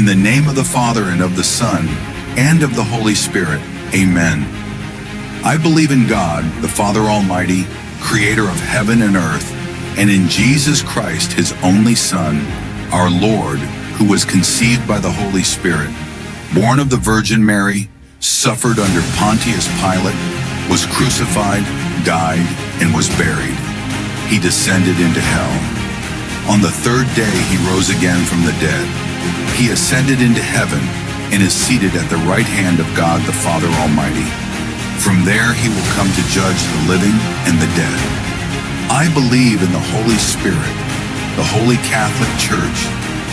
the name of the Father and of the Son and of the Holy Spirit. Amen. I believe in God, the Father Almighty, creator of heaven and earth, and in Jesus Christ, his only Son, our Lord, who was conceived by the Holy Spirit, born of the Virgin Mary, suffered under Pontius Pilate, was crucified, died, and was buried. He descended into hell. On the third day he rose again from the dead. He ascended into heaven and is seated at the right hand of God the Father Almighty. From there he will come to judge the living and the dead. I believe in the Holy Spirit, the Holy Catholic Church,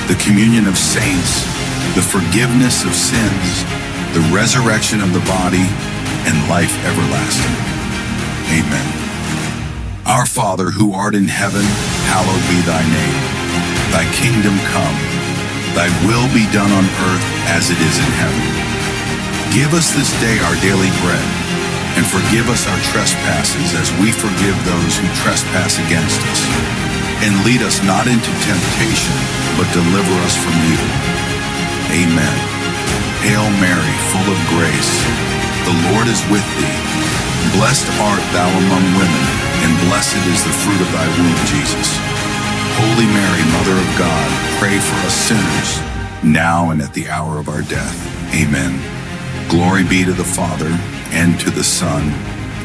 the communion of saints, the forgiveness of sins, the resurrection of the body, and life everlasting. Amen. Our Father, who art in heaven, hallowed be thy name. Thy kingdom come. Thy will be done on earth as it is in heaven. Give us this day our daily bread, and forgive us our trespasses as we forgive those who trespass against us. And lead us not into temptation, but deliver us from evil. Amen. Hail Mary, full of grace, the Lord is with thee. Blessed art thou among women, and blessed is the fruit of thy womb, Jesus. Holy Mary, Mother of God, pray for us sinners, now and at the hour of our death. Amen. Glory be to the Father, and to the Son,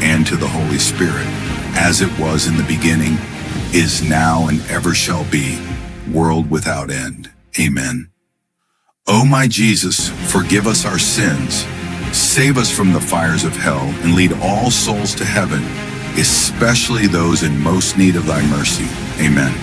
and to the Holy Spirit, as it was in the beginning, is now, and ever shall be, world without end. Amen. O my Jesus, forgive us our sins, save us from the fires of hell, and lead all souls to heaven, especially those in most need of thy mercy. Amen.